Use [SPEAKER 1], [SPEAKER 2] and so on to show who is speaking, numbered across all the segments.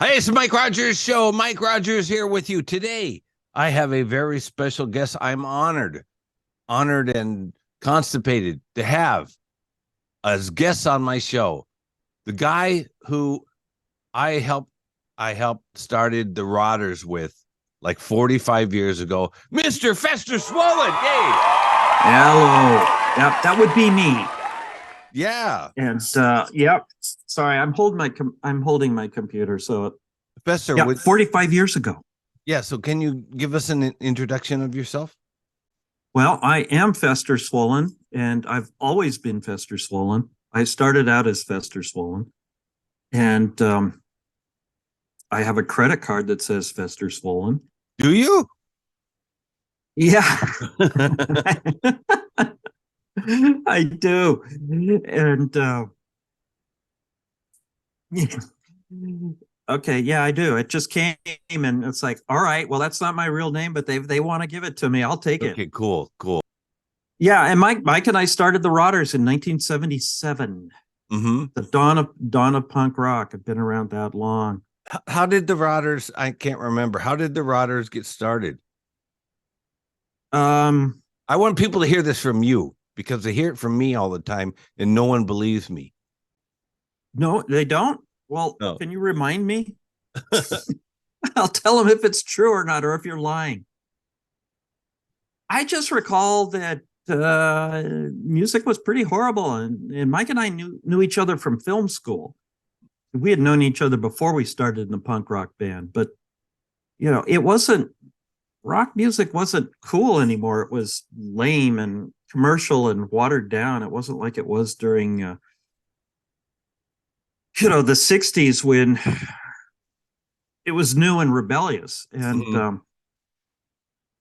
[SPEAKER 1] Hey, it's Mike Rogers Show. Mike Rogers here with you today. I have a very special guest. I'm honored and constipated to have as guests on my show. The guy who I helped started the Rogers with like 45 years ago, Mr. Fester Swollen. Hey.
[SPEAKER 2] Hello. Yep, that would be me.
[SPEAKER 1] Yeah.
[SPEAKER 2] And yep. Sorry, I'm holding my computer. So
[SPEAKER 1] Fester,
[SPEAKER 2] yep, 45 years ago.
[SPEAKER 1] Yeah, so can you give us an introduction of yourself?
[SPEAKER 2] Well, I am Fester Swollen, and I've always been Fester Swollen. I started out as Fester Swollen, and I have a credit card that says Fester Swollen.
[SPEAKER 1] Do you?
[SPEAKER 2] Yeah. I do. And okay, yeah, I do. It just came and it's like, all right, well, that's not my real name, but they want to give it to me. I'll take it.
[SPEAKER 1] Okay, cool.
[SPEAKER 2] Yeah, and Mike and I started the Rogers in 1977.
[SPEAKER 1] Mm-hmm.
[SPEAKER 2] The dawn of punk rock. I've been around that long.
[SPEAKER 1] How did the Rogers? I can't remember. How did the Rogers get started? I want people to hear this from you because they hear it from me all the time and no one believes me.
[SPEAKER 2] No, they don't. Well,
[SPEAKER 1] no.
[SPEAKER 2] Can you remind me? I'll tell them if it's true or not, or if you're lying. I just recall that music was pretty horrible, and Mike and I knew each other from film school. We had known each other before we started in the punk rock band, but rock music wasn't cool anymore. It was lame and commercial and watered down. It wasn't like it was during the 60s when it was new and rebellious. And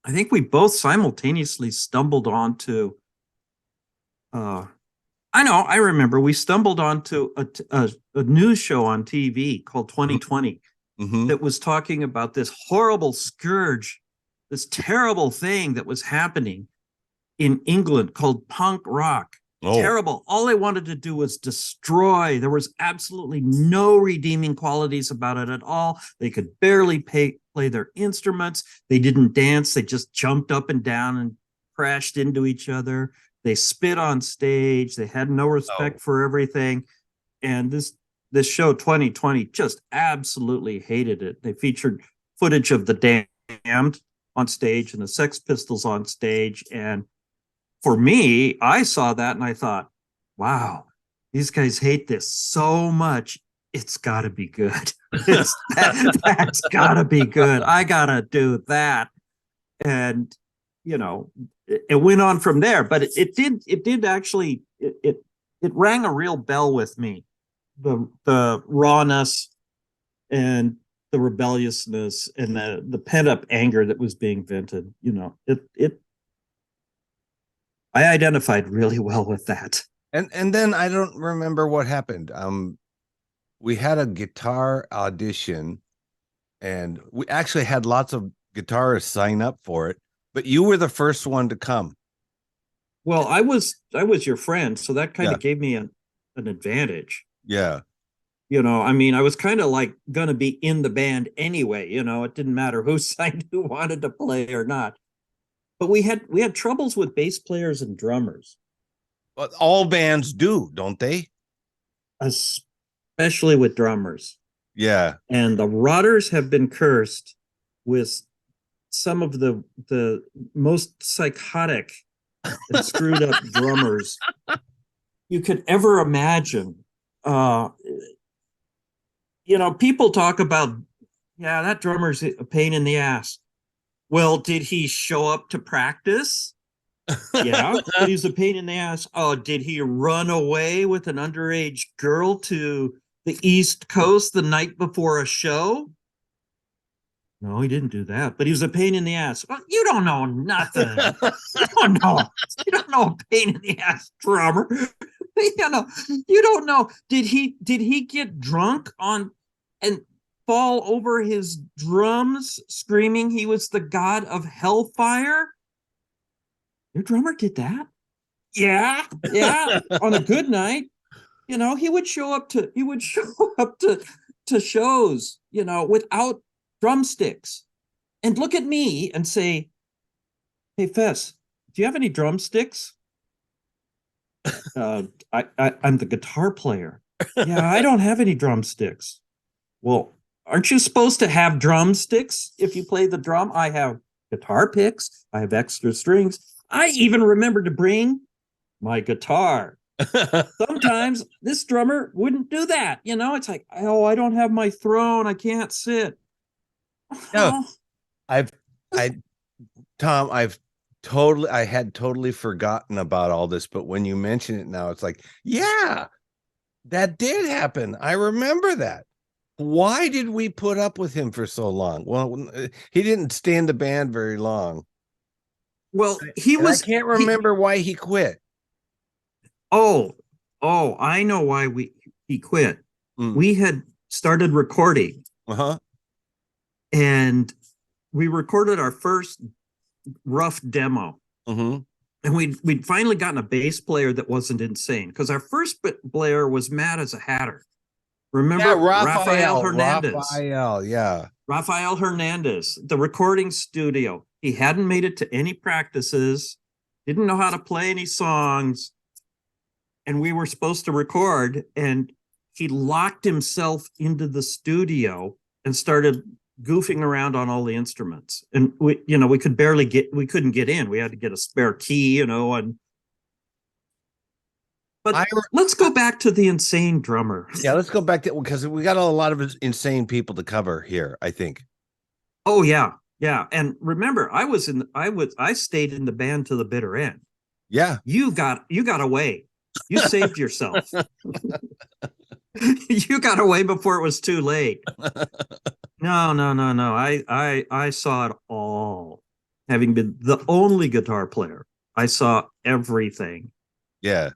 [SPEAKER 2] I think we both simultaneously stumbled onto I remember we stumbled onto a news show on TV called 2020 that was talking about this horrible scourge, this terrible thing that was happening in England called punk rock. Oh. Terrible. All they wanted to do was destroy. There was absolutely no redeeming qualities about it at all. They could barely play their instruments. They didn't dance. They just jumped up and down and crashed into each other. They spit on stage. They had no respect for everything. And this show 2020 just absolutely hated it. They featured footage of the Damned on stage and the Sex Pistols on stage. And for me, I saw that and I thought, wow, these guys hate this so much. It's got to be good. That's got to be good. I got to do that. And, it went on from there. But it did actually, it rang a real bell with me. The rawness and the rebelliousness and the pent-up anger that was being vented. I identified really well with that.
[SPEAKER 1] And then I don't remember what happened. We had a guitar audition and we actually had lots of guitarists sign up for it, but you were the first one to come.
[SPEAKER 2] Well, I was your friend, so that kind of gave me an advantage.
[SPEAKER 1] Yeah.
[SPEAKER 2] I was kind of like going to be in the band anyway. It didn't matter who signed, who wanted to play or not. But we had troubles with bass players and drummers.
[SPEAKER 1] Well, all bands do, don't they?
[SPEAKER 2] Especially with drummers.
[SPEAKER 1] Yeah.
[SPEAKER 2] And the Rogers have been cursed with some of the most psychotic and screwed up drummers you could ever imagine. People talk about, that drummer's a pain in the ass. Well, did he show up to practice? Yeah, but he's a pain in the ass. Oh, did he run away with an underage girl to the East Coast the night before a show? No, he didn't do that, but he was a pain in the ass. Well, you don't know nothing. You don't know a pain in the ass drummer. You don't know. Did he get drunk and fall over his drums screaming he was the god of hellfire? Your drummer did that? Yeah. On a good night, he would show up to to shows, without drumsticks and look at me and say, "Hey, Fess, do you have any drumsticks?" I'm the guitar player. Yeah, I don't have any drumsticks. Well, aren't you supposed to have drumsticks if you play the drum? I have guitar picks. I have extra strings. I even remember to bring my guitar. Sometimes this drummer wouldn't do that. It's like, oh, I don't have my throne. I can't sit.
[SPEAKER 1] No, I had totally forgotten about all this, but when you mention it now, it's like, yeah, that did happen. I remember that. Why did we put up with him for so long? Well, he didn't stay in the band very long.
[SPEAKER 2] Well,
[SPEAKER 1] I can't remember why he quit.
[SPEAKER 2] Oh, I know why he quit. We had started recording.
[SPEAKER 1] Uh-huh.
[SPEAKER 2] And we recorded our first rough demo.
[SPEAKER 1] Mm-hmm.
[SPEAKER 2] And we'd finally gotten a bass player that wasn't insane, because our first player was mad as a hatter. Remember?
[SPEAKER 1] Yeah,
[SPEAKER 2] Rafael Hernandez.
[SPEAKER 1] Rafael
[SPEAKER 2] Hernandez, the recording studio. He hadn't made it to any practices, didn't know how to play any songs. And we were supposed to record, and he locked himself into the studio and started goofing around on all the instruments. And we couldn't get in. We had to get a spare key, But let's go back to the insane drummer.
[SPEAKER 1] Yeah, let's go back to, because we got a lot of insane people to cover here, I think.
[SPEAKER 2] Oh yeah. Yeah. And remember, I stayed in the band to the bitter end.
[SPEAKER 1] Yeah.
[SPEAKER 2] You got away. You saved yourself. You got away before it was too late. No. I saw it all. Having been the only guitar player, I saw everything.
[SPEAKER 1] Yeah.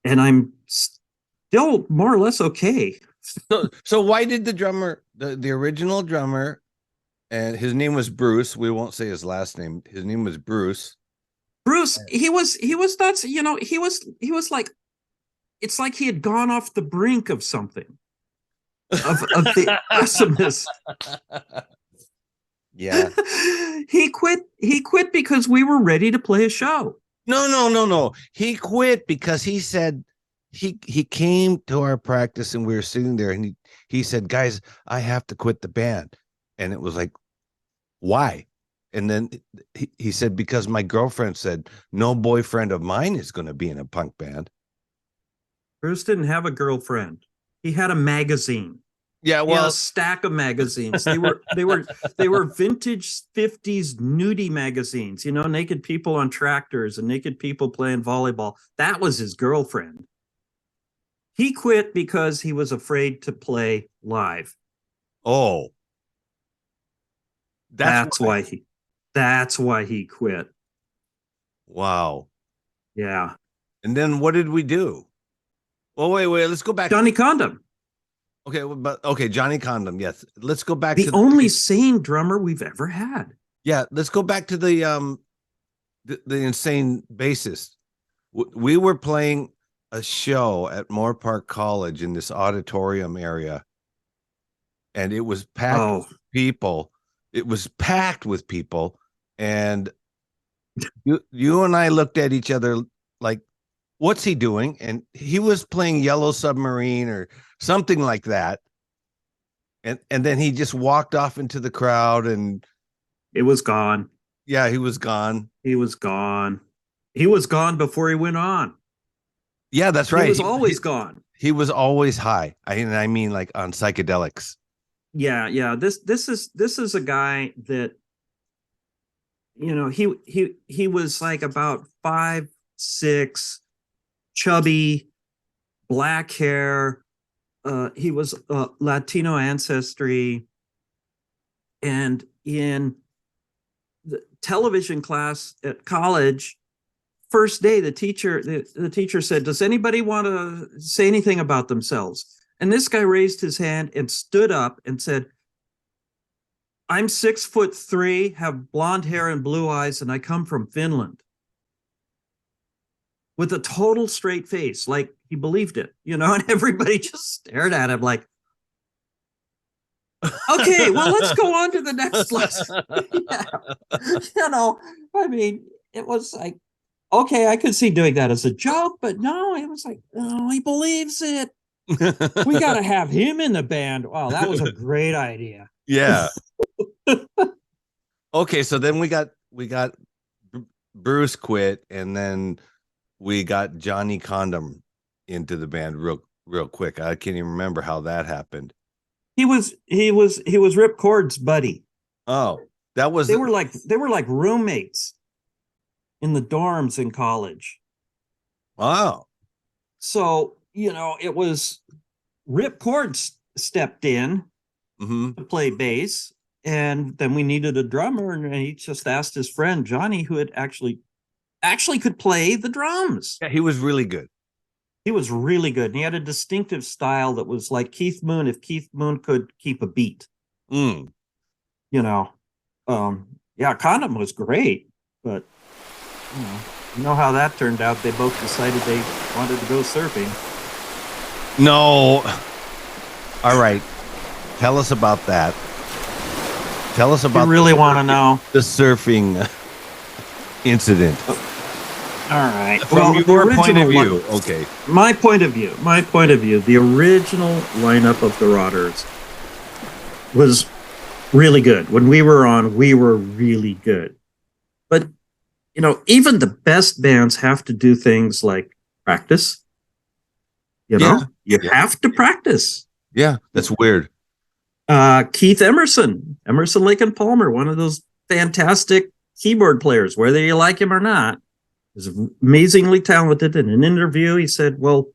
[SPEAKER 2] And I'm still more or less okay.
[SPEAKER 1] So why did the drummer, the original drummer, and his name was Bruce, we won't say his last name, his name was Bruce.
[SPEAKER 2] He was nuts. He was like, it's like he had gone off the brink of something, of the awesomeness.
[SPEAKER 1] Yeah.
[SPEAKER 2] He quit because we were ready to play a show.
[SPEAKER 1] No. He quit because he said he came to our practice and we were sitting there and he said, "Guys, I have to quit the band." And it was like, "Why?" And then he said, "Because my girlfriend said no boyfriend of mine is going to be in a punk band."
[SPEAKER 2] Bruce didn't have a girlfriend. He had a magazine.
[SPEAKER 1] Yeah, well,
[SPEAKER 2] a stack of magazines. They were vintage 50s nudie magazines, naked people on tractors and naked people playing volleyball. That was his girlfriend. He quit because he was afraid to play live.
[SPEAKER 1] Oh.
[SPEAKER 2] That's why he quit.
[SPEAKER 1] Wow.
[SPEAKER 2] Yeah.
[SPEAKER 1] And then what did we do? Oh, wait, let's go back.
[SPEAKER 2] Johnny Condom.
[SPEAKER 1] Okay, Johnny Condom. Yes, let's go back
[SPEAKER 2] to
[SPEAKER 1] the
[SPEAKER 2] only sane drummer we've ever had.
[SPEAKER 1] Yeah, let's go back to the insane bassist. We were playing a show at Moore Park College in this auditorium area, and it was packed with people. It was packed with people, and you and I looked at each other like, "What's he doing?" And he was playing Yellow Submarine or something like that. And then he just walked off into the crowd and
[SPEAKER 2] it was gone.
[SPEAKER 1] Yeah, he was gone.
[SPEAKER 2] He was gone. He was gone before he went on.
[SPEAKER 1] Yeah, that's right.
[SPEAKER 2] He was always gone.
[SPEAKER 1] He was always high. I mean like on psychedelics.
[SPEAKER 2] Yeah. This is a guy that, he was like about 5'6", chubby, black hair. He was Latino ancestry, and in the television class at college, first day, the teacher said, "Does anybody want to say anything about themselves?" And this guy raised his hand and stood up and said, "I'm 6'3", have blonde hair and blue eyes, and I come from Finland." With a total straight face, like he believed it, and everybody just stared at him like, Okay, well, let's go on to the next lesson. I mean, it was like, okay, I could see doing that as a joke, but no, it was like, oh, he believes it. We got to have him in the band. Wow, that was a great idea.
[SPEAKER 1] Yeah. Okay, so then we got Bruce quit, and then we got Johnny Condom into the band real quick. I can't even remember how that happened.
[SPEAKER 2] He was Rip Cord's buddy.
[SPEAKER 1] Oh, that was
[SPEAKER 2] they were like roommates in the dorms in college.
[SPEAKER 1] Wow.
[SPEAKER 2] So, it was Rip Cord stepped in to play bass, and then we needed a drummer, and he just asked his friend Johnny, who had actually could play the drums.
[SPEAKER 1] Yeah, he was really good.
[SPEAKER 2] He was really good. And he had a distinctive style that was like Keith Moon, if Keith Moon could keep a beat.
[SPEAKER 1] Mm.
[SPEAKER 2] Condom was great, but you know how that turned out. They both decided they wanted to go surfing.
[SPEAKER 1] No. All right. Tell us about that. Tell us about.
[SPEAKER 2] You really want to know
[SPEAKER 1] the surfing incident.
[SPEAKER 2] All right.
[SPEAKER 1] From your point of view, okay.
[SPEAKER 2] My point of view. The original lineup of the Rogers was really good. When we were on, we were really good. But even the best bands have to do things like practice. You have to practice.
[SPEAKER 1] Yeah, that's weird.
[SPEAKER 2] Keith Emerson, Lake and Palmer, one of those fantastic keyboard players, whether you like him or not, is amazingly talented. In an interview, he said, well,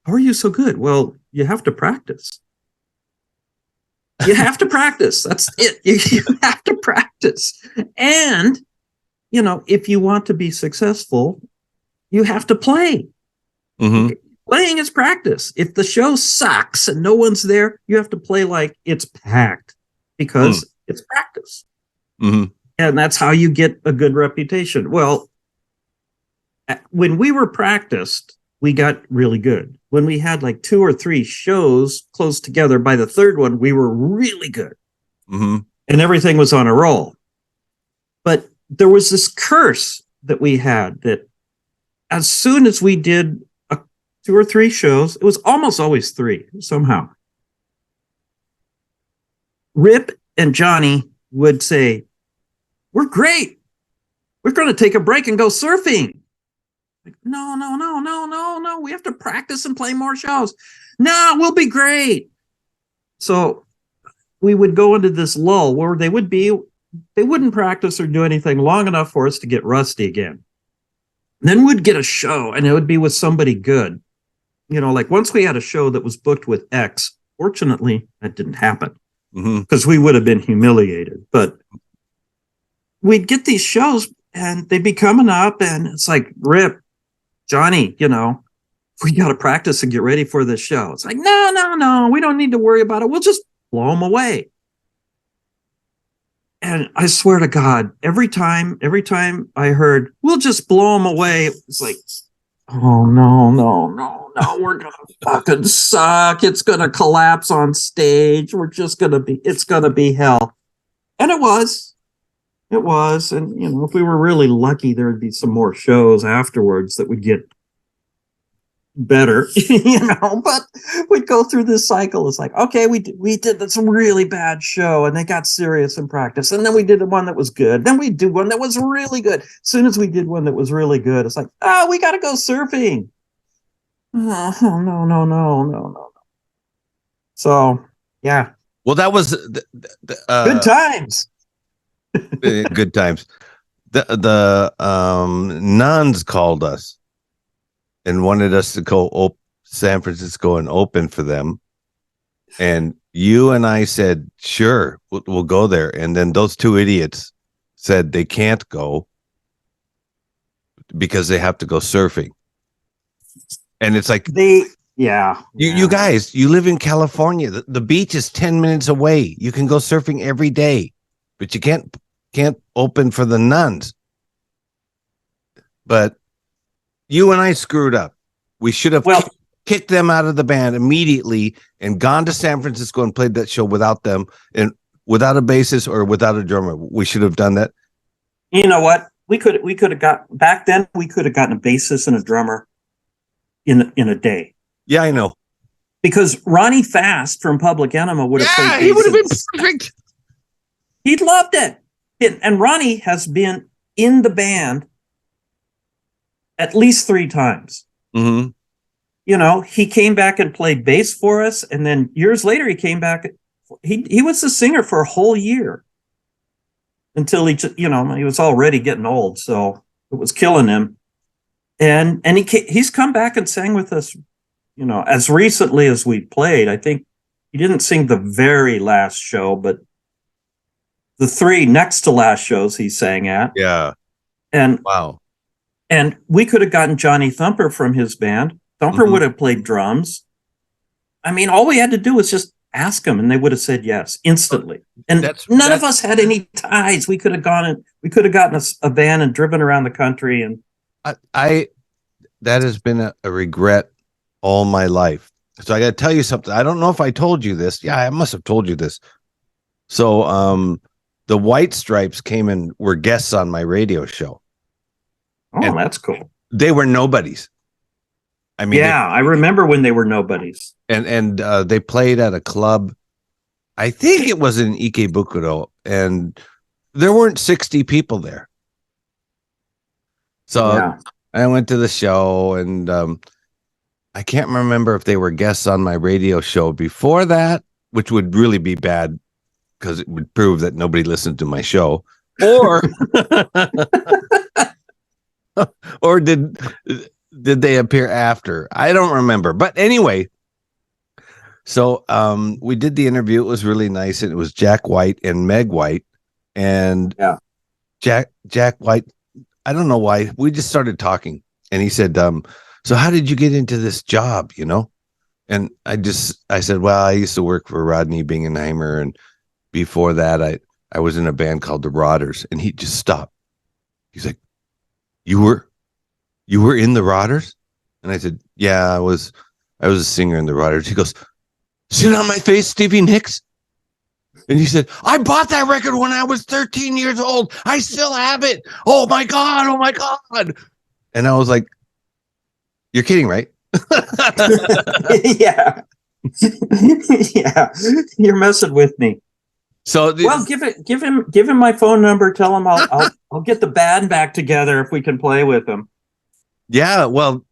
[SPEAKER 2] how are you so good? Well, you have to practice. You have to practice. That's it. You have to practice. And, if you want to be successful, you have to play.
[SPEAKER 1] Mm-hmm.
[SPEAKER 2] Playing is practice. If the show sucks and no one's there, you have to play like it's packed because it's practice.
[SPEAKER 1] Mm-hmm.
[SPEAKER 2] And that's how you get a good reputation. Well, when we were practiced, we got really good. When we had like 2 or 3 shows close together, by the third one, we were really good.
[SPEAKER 1] Mm-hmm.
[SPEAKER 2] And everything was on a roll. But there was this curse that we had that as soon as we did 2 or 3 shows, it was almost always 3 somehow, Rip and Johnny would say, we're great. We're going to take a break and go surfing. Like, no. We have to practice and play more shows. No, we'll be great. So we would go into this lull where they wouldn't practice or do anything long enough for us to get rusty again. And then we'd get a show and it would be with somebody good. Like once we had a show that was booked with X, fortunately that didn't happen because we would have been humiliated. But we'd get these shows and they'd be coming up and it's like, Rip, Johnny, we got to practice and get ready for this show. It's like, no, we don't need to worry about it. We'll just blow them away. And I swear to God, every time I heard, we'll just blow them away, it's like, oh, no, we're going to fucking suck. It's going to collapse on stage. It's going to be hell. And it was. And, if we were really lucky, there would be some more shows afterwards that would get better, but we'd go through this cycle. It's like, okay, we did this really bad show and they got serious in practice. And then we did one that was good. Then we did one that was really good. As soon as we did one that was really good, it's like, oh, we got to go surfing. Oh, no. So, yeah.
[SPEAKER 1] Well, that was
[SPEAKER 2] good times.
[SPEAKER 1] Good times. The nuns called us and wanted us to go San Francisco and open for them. And you and I said, sure, we'll go there. And then those 2 idiots said they can't go because they have to go surfing. And it's like, you guys, you live in California. The beach is 10 minutes away. You can go surfing every day, but you can't open for the nuns. But you and I screwed up. We should have kicked them out of the band immediately and gone to San Francisco and played that show without them and without a bassist or without a drummer. We should have done that.
[SPEAKER 2] You know what? We could have got back then. We could have gotten a bassist and a drummer in a day.
[SPEAKER 1] Yeah, I know.
[SPEAKER 2] Because Ronnie Fast from Public Enema would have played.
[SPEAKER 1] He would have been perfect.
[SPEAKER 2] He loved it. And Ronnie has been in the band at least 3 times.
[SPEAKER 1] Mm-hmm.
[SPEAKER 2] You know, he came back and played bass for us, and then years later he came back. He was the singer for a whole year until he was already getting old, so it was killing him. And he's come back and sang with us, you know, as recently as we played. I think he didn't sing the very last show, but the 3 next to last shows he sang at.
[SPEAKER 1] Yeah.
[SPEAKER 2] And
[SPEAKER 1] wow.
[SPEAKER 2] And we could have gotten Johnny Thumper from his band. Thumper would have played drums. I mean, all we had to do was just ask them, and they would have said yes instantly. And none of us had any ties. We could have gotten a van and driven around the country. And
[SPEAKER 1] that has been a regret all my life. So I got to tell you something. I don't know if I told you this. Yeah, I must have told you this. So the White Stripes came and were guests on my radio show.
[SPEAKER 2] Oh, and that's cool.
[SPEAKER 1] They were nobodies. I mean,
[SPEAKER 2] yeah, I remember when they were nobodies.
[SPEAKER 1] And they played at a club. I think it was in Ikebukuro, and there weren't 60 people there. So yeah. I went to the show, and I can't remember if they were guests on my radio show before that, which would really be bad because it would prove that nobody listened to my show, or did they appear after? I don't remember. But anyway, so we did the interview. It was really nice. And it was Jack White and Meg White. And
[SPEAKER 2] yeah,
[SPEAKER 1] Jack White, I don't know why. We just started talking. And he said, so how did you get into this job, you know? And I said, well, I used to work for Rodney Bingenheimer. And before that, I was in a band called the Rogers. And he just stopped. He's like, You were in the Rogers? And I said, yeah, I was a singer in the Rogers. He goes, sit on my face, Stevie Nicks. And he said, I bought that record when I was 13 years old. I still have it. Oh my God. Oh my God. And I was like, you're kidding, right?
[SPEAKER 2] Yeah. Yeah. You're messing with me.
[SPEAKER 1] So
[SPEAKER 2] give him my phone number. Tell him I'll get the band back together if we can play with him.
[SPEAKER 1] Yeah, well,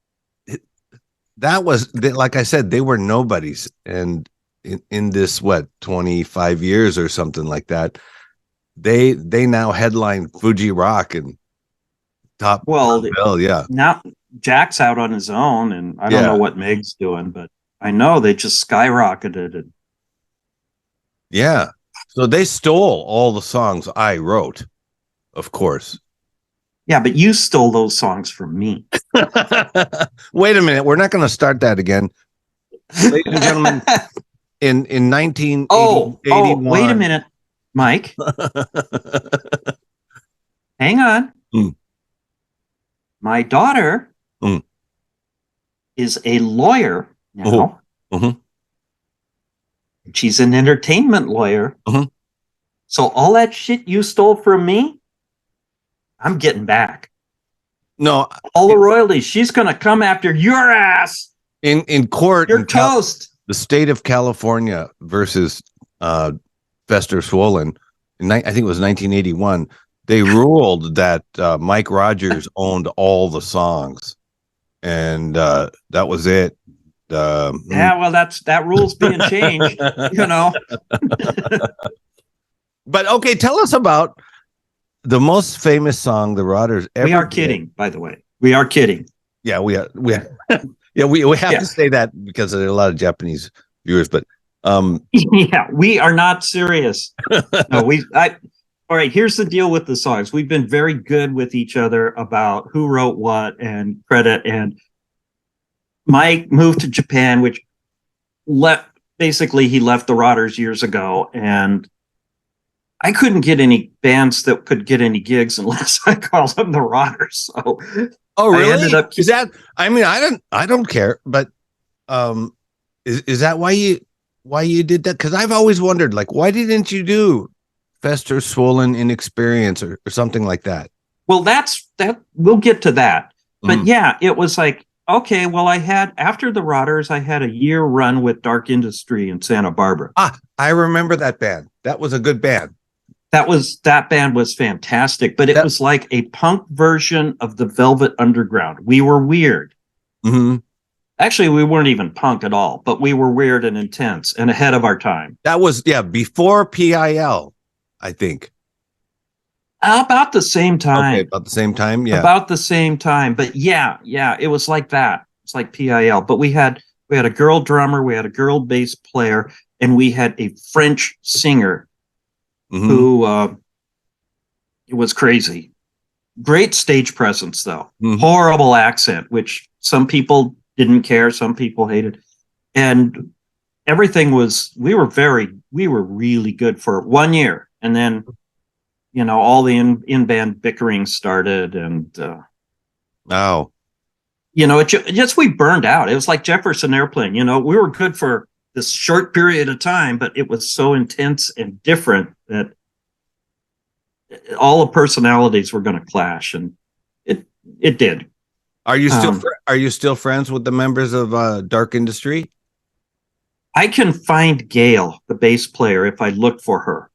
[SPEAKER 1] that was, like I said, they were nobodies, and in this 25 years or something like that, they now headline Fuji Rock and top.
[SPEAKER 2] Well,
[SPEAKER 1] bill, yeah.
[SPEAKER 2] Now Jack's out on his own, and I don't know what Meg's doing, but I know they just skyrocketed. And
[SPEAKER 1] yeah. So they stole all the songs I wrote, of course.
[SPEAKER 2] Yeah, but you stole those songs from me.
[SPEAKER 1] Wait a minute. We're not going to start that again. Ladies and gentlemen, in 1981.
[SPEAKER 2] Oh, wait a minute, Mike. Hang on. My daughter is a lawyer now. She's an entertainment lawyer. So all that shit you stole from me, I'm getting back.
[SPEAKER 1] No,
[SPEAKER 2] all the royalties. She's going to come after your ass
[SPEAKER 1] in court.
[SPEAKER 2] You're toast.
[SPEAKER 1] The state of California versus Fester Swollen. I think it was 1981. They ruled that Mike Rogers owned all the songs, and that was it.
[SPEAKER 2] Yeah, well, that rule's being changed, you know.
[SPEAKER 1] But okay, tell us about the most famous song the Rogers ever
[SPEAKER 2] We are kidding, by the way. We are kidding.
[SPEAKER 1] Yeah, we are. Yeah, we have to say that because there are a lot of Japanese viewers, but
[SPEAKER 2] yeah, we are not serious. No, all right, here's the deal with the songs. We've been very good with each other about who wrote what and credit, and Mike moved to Japan, which he left the Rogers years ago, and I couldn't get any bands that could get any gigs unless I called them the Rogers. So,
[SPEAKER 1] oh, really? Is that? I mean, I don't care, but is that why you did that? Because I've always wondered, like, why didn't you do Fester, Swollen, Inexperience or something like that?
[SPEAKER 2] Well, that we'll get to that. But yeah, it was like, okay, well, after the Rotters, I had a year run with Dark Industry in Santa Barbara.
[SPEAKER 1] I remember that band. That was a good band.
[SPEAKER 2] That band was fantastic, but it was like a punk version of the Velvet Underground. We were weird.
[SPEAKER 1] Mm-hmm.
[SPEAKER 2] Actually, we weren't even punk at all, but we were weird and intense and ahead of our time.
[SPEAKER 1] That was, before PIL, I think.
[SPEAKER 2] About the same time.
[SPEAKER 1] Okay, about the same time, yeah.
[SPEAKER 2] About the same time, but yeah, it was like that. It's like PIL, but we had a girl drummer, we had a girl bass player, and we had a French singer who it was crazy. Great stage presence, though. Horrible accent, which some people didn't care, some people hated, and everything was. We were really good for 1 year, and then all the in band bickering started, and we burned out. It was like Jefferson Airplane. We were good for this short period of time, but it was so intense and different that all the personalities were going to clash, and it did.
[SPEAKER 1] Are you still friends with the members of Dark Industry?
[SPEAKER 2] I can find Gail, the bass player, if I look for her.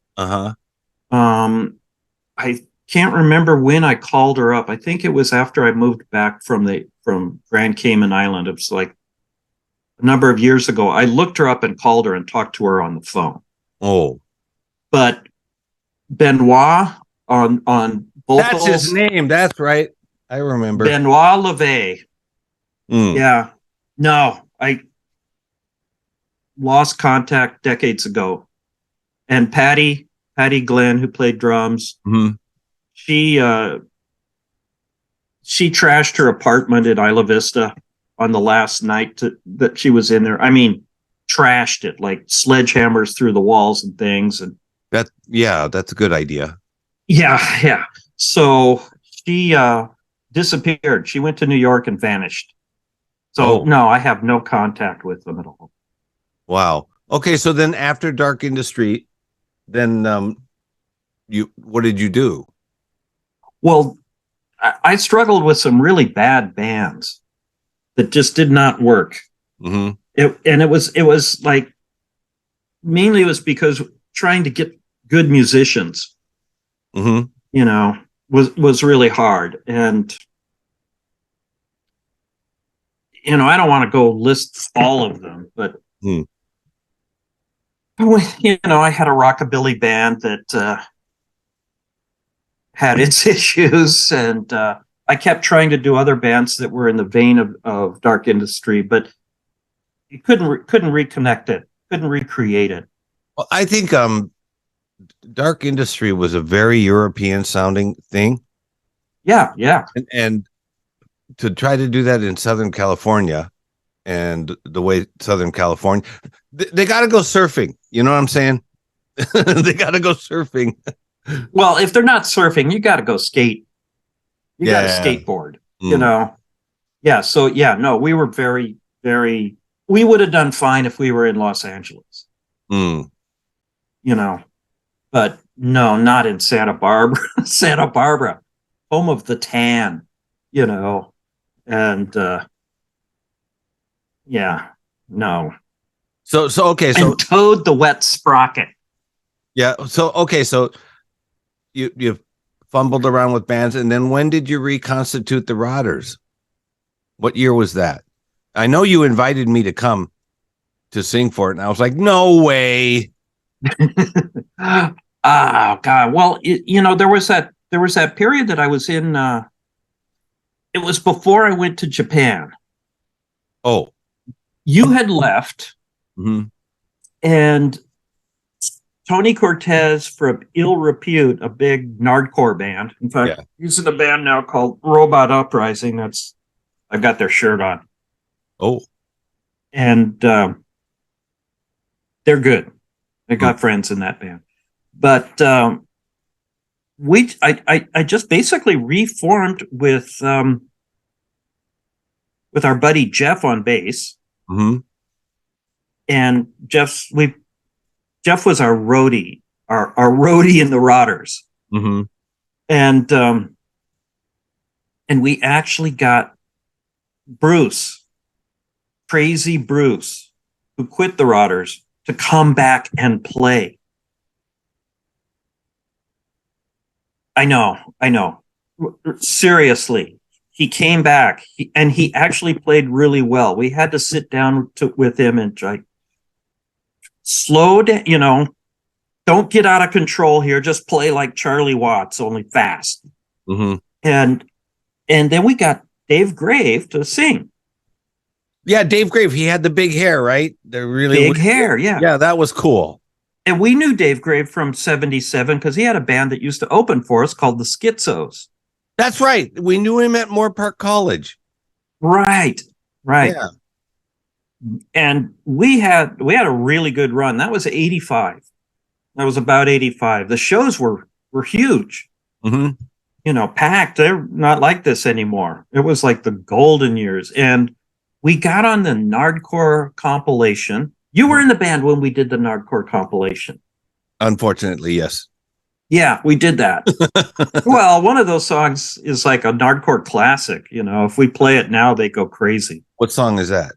[SPEAKER 2] I can't remember when I called her up. I think it was after I moved back from Grand Cayman Island. It was like a number of years ago. I looked her up and called her and talked to her on the phone.
[SPEAKER 1] Oh,
[SPEAKER 2] but Benoit on vocals.
[SPEAKER 1] That's his name. That's right. I remember.
[SPEAKER 2] Benoit Levay. Yeah. No, I lost contact decades ago. And Patty Glenn, who played drums, she trashed her apartment at Isla Vista on the last night that she was in there. I mean, trashed it, like sledgehammers through the walls and things. And
[SPEAKER 1] that's a good idea.
[SPEAKER 2] Yeah. So she disappeared. She went to New York and vanished. So no, I have no contact with them at all.
[SPEAKER 1] Wow. Okay, so then after Dark Industry, then what did you do?
[SPEAKER 2] Well, I struggled with some really bad bands that just did not work. It was like, mainly it was because trying to get good musicians, was really hard. And I don't want to go list all of them, but I had a rockabilly band that had its issues, and I kept trying to do other bands that were in the vein of Dark Industry, but you couldn't reconnect it, couldn't recreate it.
[SPEAKER 1] Well, I think Dark Industry was a very European sounding thing.
[SPEAKER 2] Yeah.
[SPEAKER 1] And to try to do that in Southern California, and the way Southern California, they got to go surfing. You know what I'm saying? They got to go surfing.
[SPEAKER 2] Well, if they're not surfing, you got to go skate. You got to skateboard, Yeah. So, no, we were very, very, we would have done fine if we were in Los Angeles, but no, not in Santa Barbara, home of the tan, and, no.
[SPEAKER 1] So okay. So
[SPEAKER 2] and Toad the Wet Sprocket.
[SPEAKER 1] Yeah. So okay. So you fumbled around with bands, and then when did you reconstitute the Rotters? What year was that? I know you invited me to come to sing for it, and I was like, no way.
[SPEAKER 2] Oh God. Well, there was that period that I was in. It was before I went to Japan.
[SPEAKER 1] Oh.
[SPEAKER 2] You had left, and Tony Cortez from Ill Repute, a big nardcore band. In fact, he's in a band now called Robot Uprising. I've got their shirt on.
[SPEAKER 1] Oh,
[SPEAKER 2] and they're good. I got friends in that band, but I just basically reformed with our buddy Jeff on bass. and Jeff was our roadie, our roadie in the Rogers.
[SPEAKER 1] Mm-hmm.
[SPEAKER 2] And we actually got Bruce, crazy Bruce, who quit the Rogers, to come back and play. I know. Seriously, he came back, and he actually played really well. We had to sit down with him and like, slow down, don't get out of control here. Just play like Charlie Watts, only fast.
[SPEAKER 1] Mm-hmm.
[SPEAKER 2] And then we got Dave Grave to sing.
[SPEAKER 1] Yeah, Dave Grave. He had the big hair, right? The really
[SPEAKER 2] big hair, yeah.
[SPEAKER 1] Yeah, that was cool.
[SPEAKER 2] And we knew Dave Grave from '77 because he had a band that used to open for us called the Schizos.
[SPEAKER 1] That's right. We knew him at Moore Park College.
[SPEAKER 2] Right.
[SPEAKER 1] Yeah.
[SPEAKER 2] And we had a really good run. That was '85. That was about '85. The shows were huge.
[SPEAKER 1] Mm-hmm.
[SPEAKER 2] Packed. They're not like this anymore. It was like the golden years. And we got on the Nardcore compilation. You were in the band when we did the Nardcore compilation.
[SPEAKER 1] Unfortunately, yes.
[SPEAKER 2] Yeah, we did that. Well, one of those songs is like a Nardcore classic. If we play it now, they go crazy.
[SPEAKER 1] What song is that?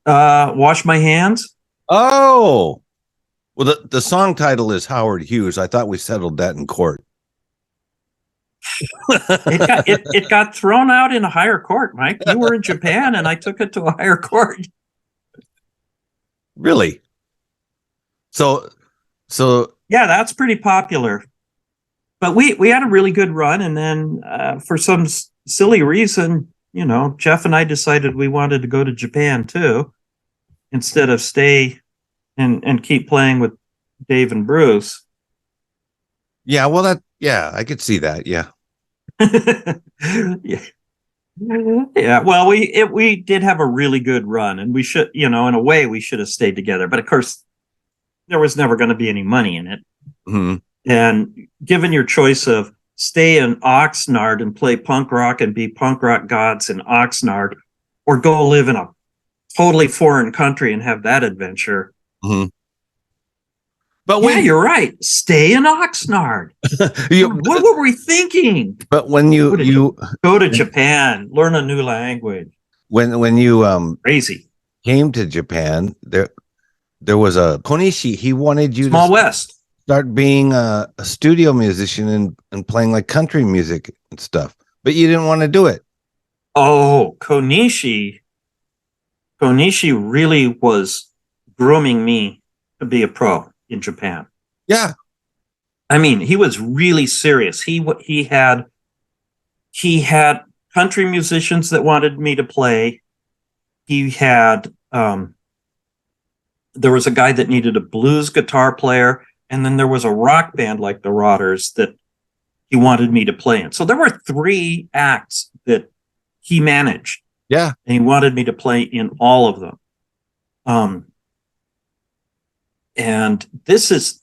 [SPEAKER 2] Wash My Hands.
[SPEAKER 1] Oh, well, the song title is Howard Hughes. I thought we settled that in court.
[SPEAKER 2] It got thrown out in a higher court, Mike. You were in Japan, and I took it to a higher court.
[SPEAKER 1] Really? So
[SPEAKER 2] yeah, that's pretty popular. But we had a really good run, and then for some silly reason, Jeff and I decided we wanted to go to Japan too, instead of stay and keep playing with Dave and Bruce.
[SPEAKER 1] Yeah, well, I could see that. Yeah.
[SPEAKER 2] Yeah. Well, we did have a really good run, and we should, in a way, we should have stayed together. But of course, there was never going to be any money in it.
[SPEAKER 1] Mm-hmm.
[SPEAKER 2] And given your choice of stay in Oxnard and play punk rock and be punk rock gods in Oxnard, or go live in a totally foreign country and have that adventure.
[SPEAKER 1] Mm-hmm. But
[SPEAKER 2] you're right. Stay in Oxnard. What were we thinking?
[SPEAKER 1] But when you
[SPEAKER 2] go to Japan, learn a new language.
[SPEAKER 1] When you
[SPEAKER 2] crazy
[SPEAKER 1] came to Japan, there was a Konishi. He wanted you
[SPEAKER 2] Small
[SPEAKER 1] to
[SPEAKER 2] West
[SPEAKER 1] start being a studio musician and playing like country music and stuff, but you didn't want to do it.
[SPEAKER 2] Oh, Konishi really was grooming me to be a pro in Japan.
[SPEAKER 1] Yeah.
[SPEAKER 2] I mean, he was really serious. He had country musicians that wanted me to play. He had there was a guy that needed a blues guitar player, and then there was a rock band like the Rogers that he wanted me to play in. So there were 3 acts that he managed.
[SPEAKER 1] Yeah.
[SPEAKER 2] And he wanted me to play in all of them. And this is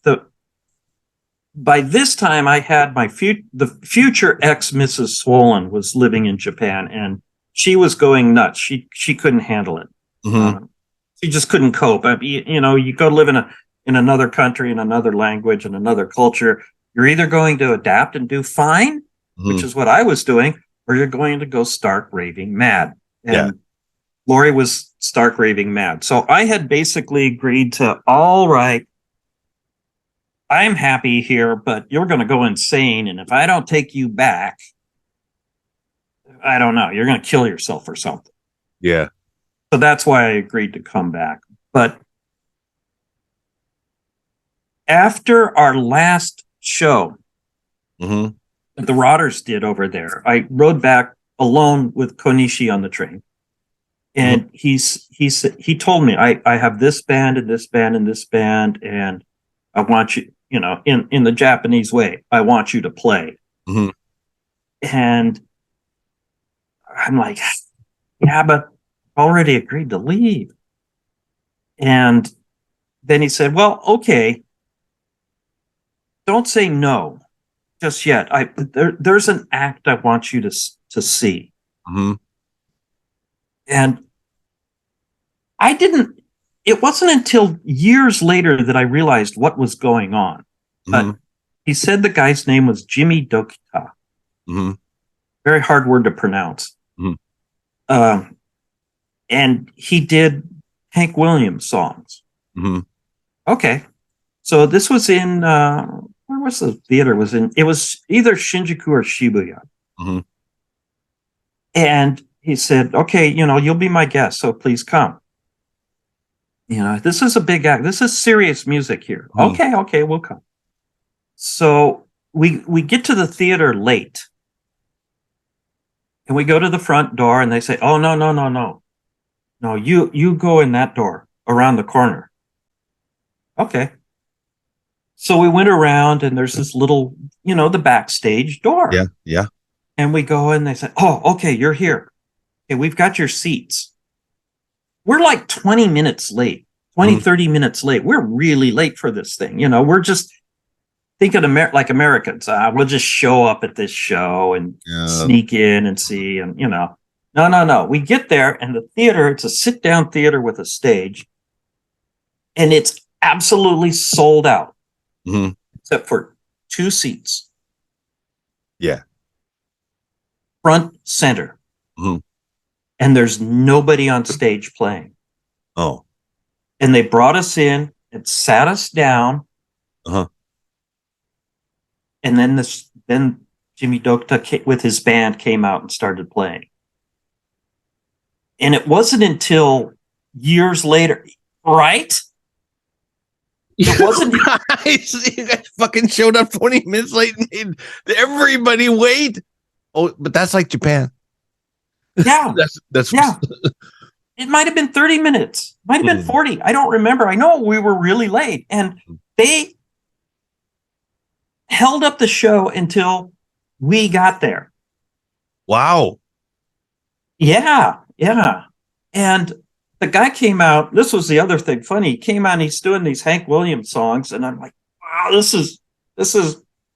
[SPEAKER 2] by this time I had the future ex Mrs. Swollen was living in Japan, and she was going nuts. She couldn't handle it.
[SPEAKER 1] Mm-hmm.
[SPEAKER 2] She just couldn't cope. You go live in another country, in another language, and another culture. You're either going to adapt and do fine,
[SPEAKER 1] mm-hmm.
[SPEAKER 2] which is what I was doing, or you're going to go stark raving mad. And
[SPEAKER 1] yeah.
[SPEAKER 2] Lori was stark raving mad. So I had basically agreed to, all right, I'm happy here, but you're going to go insane. And if I don't take you back, I don't know, you're going to kill yourself or something.
[SPEAKER 1] Yeah.
[SPEAKER 2] So that's why I agreed to come back. But after our last show
[SPEAKER 1] mm-hmm.
[SPEAKER 2] that the Rogers did over there, I rode back alone with Konishi on the train. And mm-hmm. he told me, I have this band and this band and this band, and I want you, in the Japanese way, I want you to play.
[SPEAKER 1] Mm-hmm.
[SPEAKER 2] And I'm like, yeah, but I already agreed to leave. And then he said, well, okay, don't say no just yet. There's an act I want you to see.
[SPEAKER 1] Mm-hmm.
[SPEAKER 2] And I didn't it wasn't until years later that I realized what was going on. But he said the guy's name was Jimmy Dokita. Very hard word to pronounce. And he did Hank Williams songs. Okay. So this was in, where was the theater? It was either Shinjuku or Shibuya. And he said, okay, you'll be my guest, so please come. This is a big act. This is serious music here. Okay, we'll come. So we get to the theater late. And we go to the front door and they say, oh, no. No, you go in that door around the corner. Okay. So we went around and there's this little, the backstage door.
[SPEAKER 1] Yeah.
[SPEAKER 2] And we go in, they say, oh, okay, you're here. Okay, we've got your seats. We're like 20 minutes late, 30 minutes late. We're really late for this thing. We're just thinking like Americans. We'll just show up at this show and sneak in and see. And, no. We get there and the theater, it's a sit-down theater with a stage. And it's absolutely sold out. Except for 2 seats.
[SPEAKER 1] Yeah.
[SPEAKER 2] Front center. And there's nobody on stage playing.
[SPEAKER 1] Oh.
[SPEAKER 2] And they brought us in and sat us down. And then Jimmy Dokita with his band came out and started playing. And it wasn't until years later, right? It wasn't.
[SPEAKER 1] You guys fucking showed up 20 minutes late and made everybody wait. Oh, but that's like Japan.
[SPEAKER 2] Yeah.
[SPEAKER 1] that's
[SPEAKER 2] yeah. It might have been 30 minutes. Might have been 40. I don't remember. I know we were really late. And they held up the show until we got there.
[SPEAKER 1] Wow.
[SPEAKER 2] Yeah. And the guy came out. This was the other thing. Funny. He came out and he's doing these Hank Williams songs. And I'm like, wow, this is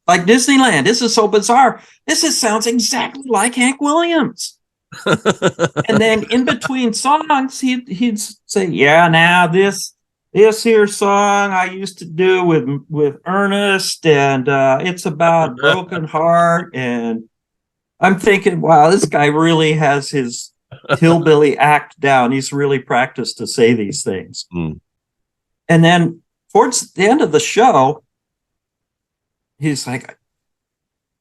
[SPEAKER 2] like Disneyland. This is so bizarre. Sounds exactly like Hank Williams. And then in between songs, he'd say, yeah, now this here song I used to do with Ernest, and it's about broken heart. And I'm thinking, wow, this guy really has his hillbilly act down. He's really practiced to say these things. And then towards the end of the show, he's like,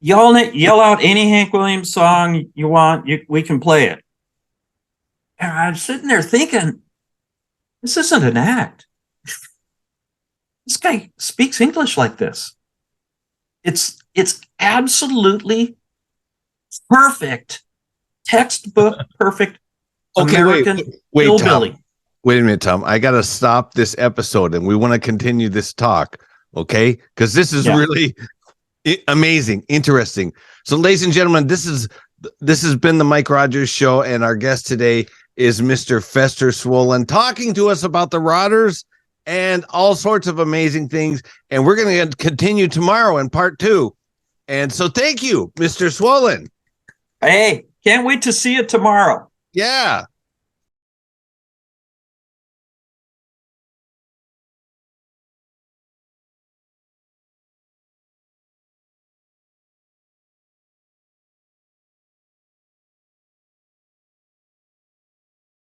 [SPEAKER 2] yell out any Hank Williams song you want. We can play it. And I'm sitting there thinking, this isn't an act. This guy speaks English like this. It's absolutely perfect, textbook perfect.
[SPEAKER 1] Okay,
[SPEAKER 2] American
[SPEAKER 1] wait,
[SPEAKER 2] hillbilly.
[SPEAKER 1] Tom. Wait a minute, Tom. I got to stop this episode, and we want to continue this talk, okay? Because this is really amazing, interesting. So, ladies and gentlemen, this has been the Mike Rogers Show, and our guest today is Mr. Fester Swollen, talking to us about the Rogers and all sorts of amazing things. And we're going to continue tomorrow in part 2. And so, thank you, Mr. Swollen.
[SPEAKER 2] Hey, can't wait to see you tomorrow.
[SPEAKER 1] Yeah.